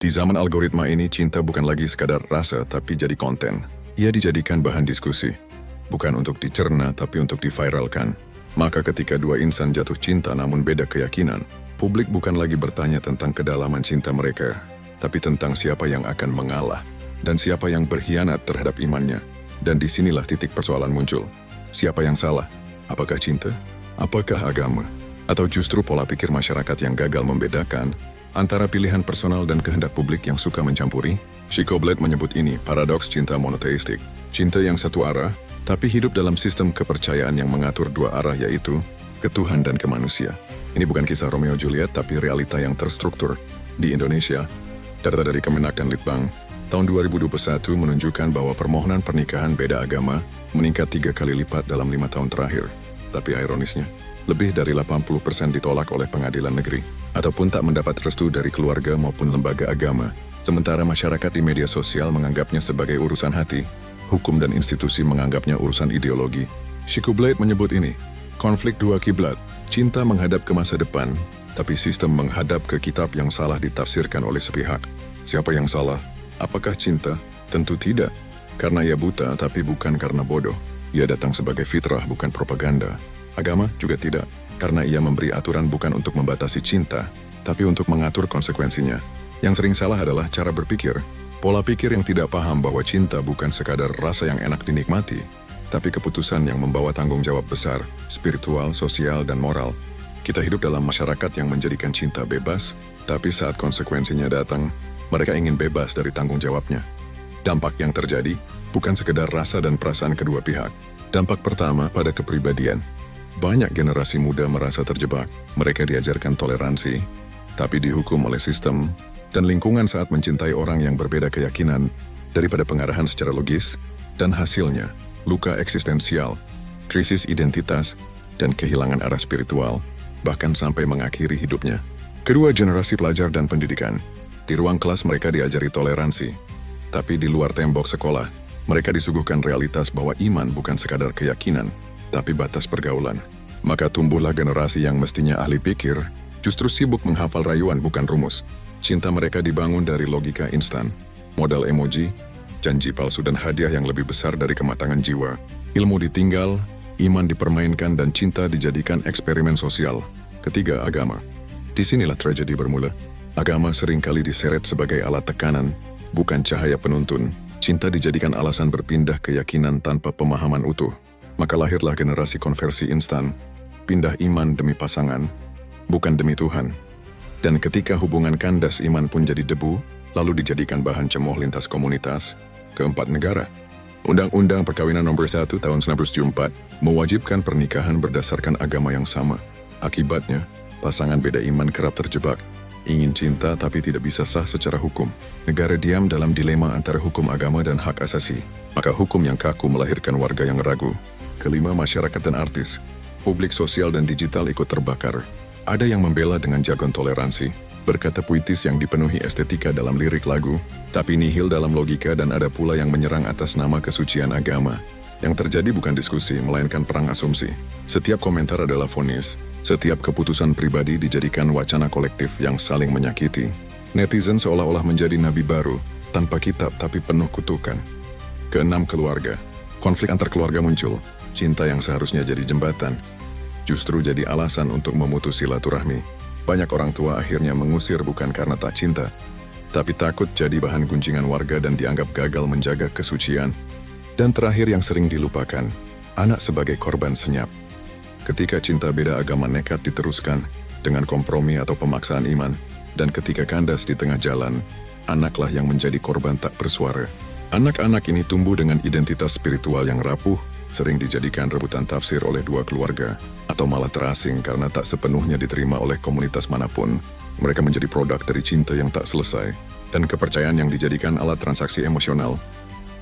Di zaman algoritma ini, cinta bukan lagi sekadar rasa tapi jadi konten. Ia dijadikan bahan diskusi. Bukan untuk dicerna tapi untuk diviralkan. Maka ketika dua insan jatuh cinta namun beda keyakinan, publik bukan lagi bertanya tentang kedalaman cinta mereka, tapi tentang siapa yang akan mengalah dan siapa yang berkhianat terhadap imannya. Dan disinilah titik persoalan muncul. Siapa yang salah? Apakah cinta? Apakah agama? Atau justru pola pikir masyarakat yang gagal membedakan antara pilihan personal dan kehendak publik yang suka mencampuri? Chico Blade menyebut ini paradoks cinta monoteistik. Cinta yang satu arah, tapi hidup dalam sistem kepercayaan yang mengatur dua arah, yaitu ke Tuhan dan ke manusia. Ini bukan kisah Romeo Juliet, tapi realita yang terstruktur. Di Indonesia, data dari Kemenak dan Litbang, tahun 2021 menunjukkan bahwa permohonan pernikahan beda agama meningkat 3 kali lipat dalam 5 tahun terakhir. Tapi ironisnya, lebih dari 80% ditolak oleh pengadilan negeri, ataupun tak mendapat restu dari keluarga maupun lembaga agama. Sementara masyarakat di media sosial menganggapnya sebagai urusan hati, hukum dan institusi menganggapnya urusan ideologi. Chico Blade menyebut ini, konflik dua kiblat, cinta menghadap ke masa depan, tapi sistem menghadap ke kitab yang salah ditafsirkan oleh sepihak. Siapa yang salah? Apakah cinta? Tentu tidak, karena ia buta tapi bukan karena bodoh. Ia datang sebagai fitrah bukan propaganda. Agama juga tidak, karena ia memberi aturan bukan untuk membatasi cinta, tapi untuk mengatur konsekuensinya. Yang sering salah adalah cara berpikir, pola pikir yang tidak paham bahwa cinta bukan sekadar rasa yang enak dinikmati, tapi keputusan yang membawa tanggung jawab besar, spiritual, sosial, dan moral. Kita hidup dalam masyarakat yang menjadikan cinta bebas, tapi saat konsekuensinya datang, mereka ingin bebas dari tanggung jawabnya. Dampak yang terjadi bukan sekedar rasa dan perasaan kedua pihak. Dampak pertama pada kepribadian. Banyak generasi muda merasa terjebak. Mereka diajarkan toleransi, tapi dihukum oleh sistem dan lingkungan saat mencintai orang yang berbeda keyakinan daripada pengarahan secara logis, dan hasilnya luka eksistensial, krisis identitas, dan kehilangan arah spiritual, bahkan sampai mengakhiri hidupnya. Kedua generasi pelajar dan pendidikan. Di ruang kelas mereka diajari toleransi, tapi di luar tembok sekolah, mereka disuguhkan realitas bahwa iman bukan sekadar keyakinan, tapi batas pergaulan. Maka tumbuhlah generasi yang mestinya ahli pikir, justru sibuk menghafal rayuan bukan rumus. Cinta mereka dibangun dari logika instan, modal emoji, janji palsu dan hadiah yang lebih besar dari kematangan jiwa. Ilmu ditinggal, iman dipermainkan, dan cinta dijadikan eksperimen sosial. Ketiga, agama. Disinilah tragedi bermula. Agama seringkali diseret sebagai alat tekanan, bukan cahaya penuntun. Cinta dijadikan alasan berpindah keyakinan tanpa pemahaman utuh. Maka lahirlah generasi konversi instan, pindah iman demi pasangan, bukan demi Tuhan. Dan ketika hubungan kandas iman pun jadi debu, lalu dijadikan bahan cemooh lintas komunitas. Keempat, negara. Undang-Undang Perkawinan Nomor 1 Tahun 1974 mewajibkan pernikahan berdasarkan agama yang sama. Akibatnya, pasangan beda iman kerap terjebak. Ingin cinta tapi tidak bisa sah secara hukum. Negara diam dalam dilema antara hukum agama dan hak asasi. Maka hukum yang kaku melahirkan warga yang ragu. Kelima, masyarakat dan artis. Publik sosial dan digital ikut terbakar. Ada yang membela dengan jargon toleransi, berkata puitis yang dipenuhi estetika dalam lirik lagu, tapi nihil dalam logika, dan ada pula yang menyerang atas nama kesucian agama. Yang terjadi bukan diskusi, melainkan perang asumsi. Setiap komentar adalah vonis. Setiap keputusan pribadi dijadikan wacana kolektif yang saling menyakiti. Netizen seolah-olah menjadi nabi baru, tanpa kitab tapi penuh kutukan. Keenam, keluarga. Konflik antar keluarga muncul. Cinta yang seharusnya jadi jembatan, justru jadi alasan untuk memutus silaturahmi. Banyak orang tua akhirnya mengusir bukan karena tak cinta, tapi takut jadi bahan gunjingan warga dan dianggap gagal menjaga kesucian. Dan terakhir yang sering dilupakan, anak sebagai korban senyap. Ketika cinta beda agama nekat diteruskan dengan kompromi atau pemaksaan iman, dan ketika kandas di tengah jalan, anaklah yang menjadi korban tak bersuara. Anak-anak ini tumbuh dengan identitas spiritual yang rapuh, sering dijadikan rebutan tafsir oleh dua keluarga, atau malah terasing karena tak sepenuhnya diterima oleh komunitas manapun. Mereka menjadi produk dari cinta yang tak selesai, dan kepercayaan yang dijadikan alat transaksi emosional.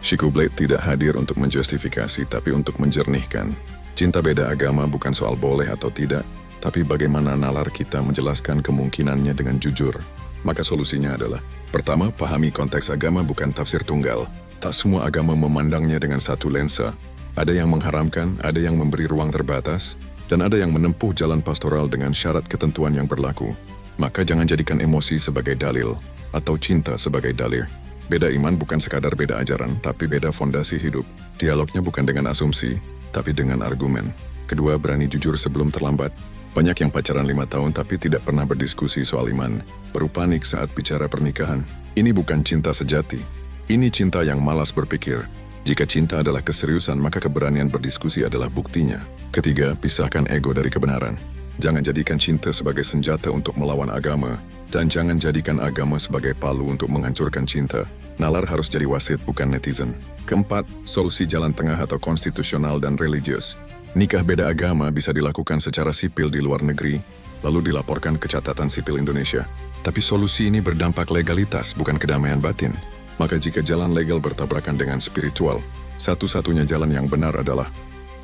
Chico Blade tidak hadir untuk menjustifikasi, tapi untuk menjernihkan. Cinta beda agama bukan soal boleh atau tidak, tapi bagaimana nalar kita menjelaskan kemungkinannya dengan jujur. Maka solusinya adalah, pertama, pahami konteks agama bukan tafsir tunggal. Tak semua agama memandangnya dengan satu lensa. Ada yang mengharamkan, ada yang memberi ruang terbatas, dan ada yang menempuh jalan pastoral dengan syarat ketentuan yang berlaku. Maka jangan jadikan emosi sebagai dalil atau cinta sebagai dalil. Beda iman bukan sekadar beda ajaran, tapi beda fondasi hidup. Dialognya bukan dengan asumsi, tapi dengan argumen. Kedua, berani jujur sebelum terlambat. Banyak yang pacaran 5 tahun tapi tidak pernah berdiskusi soal iman. Baru panik saat bicara pernikahan. Ini bukan cinta sejati. Ini cinta yang malas berpikir. Jika cinta adalah keseriusan, maka keberanian berdiskusi adalah buktinya. Ketiga, pisahkan ego dari kebenaran. Jangan jadikan cinta sebagai senjata untuk melawan agama, dan jangan jadikan agama sebagai palu untuk menghancurkan cinta. Nalar harus jadi wasit, bukan netizen. Keempat, solusi jalan tengah atau konstitusional dan religius. Nikah beda agama bisa dilakukan secara sipil di luar negeri, lalu dilaporkan ke catatan sipil Indonesia. Tapi solusi ini berdampak legalitas, bukan kedamaian batin. Maka jika jalan legal bertabrakan dengan spiritual, satu-satunya jalan yang benar adalah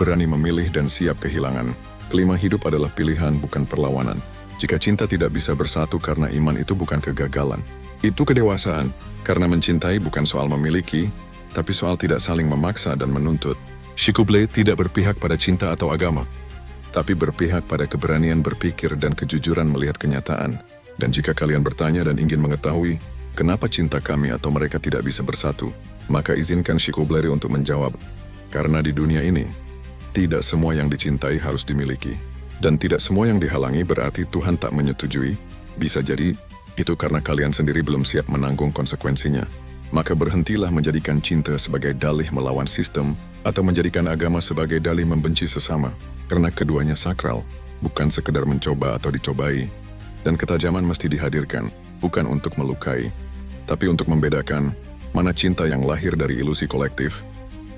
berani memilih dan siap kehilangan. Kelima, hidup adalah pilihan, bukan perlawanan. Jika cinta tidak bisa bersatu karena iman, itu bukan kegagalan. Itu kedewasaan, karena mencintai bukan soal memiliki, tapi soal tidak saling memaksa dan menuntut. Shikuble tidak berpihak pada cinta atau agama, tapi berpihak pada keberanian berpikir dan kejujuran melihat kenyataan. Dan jika kalian bertanya dan ingin mengetahui kenapa cinta kami atau mereka tidak bisa bersatu, maka izinkan Shikuble untuk menjawab. Karena di dunia ini, tidak semua yang dicintai harus dimiliki. Dan tidak semua yang dihalangi berarti Tuhan tak menyetujui. Bisa jadi, itu karena kalian sendiri belum siap menanggung konsekuensinya. Maka berhentilah menjadikan cinta sebagai dalih melawan sistem atau menjadikan agama sebagai dalih membenci sesama. Karena keduanya sakral, bukan sekedar mencoba atau dicobai. Dan ketajaman mesti dihadirkan, bukan untuk melukai, tapi untuk membedakan mana cinta yang lahir dari ilusi kolektif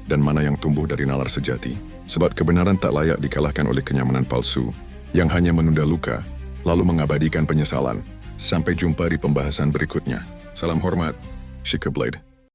dan mana yang tumbuh dari nalar sejati. Sebab kebenaran tak layak dikalahkan oleh kenyamanan palsu yang hanya menunda luka, lalu mengabadikan penyesalan. Sampai jumpa di pembahasan berikutnya. Salam hormat, Shikuble.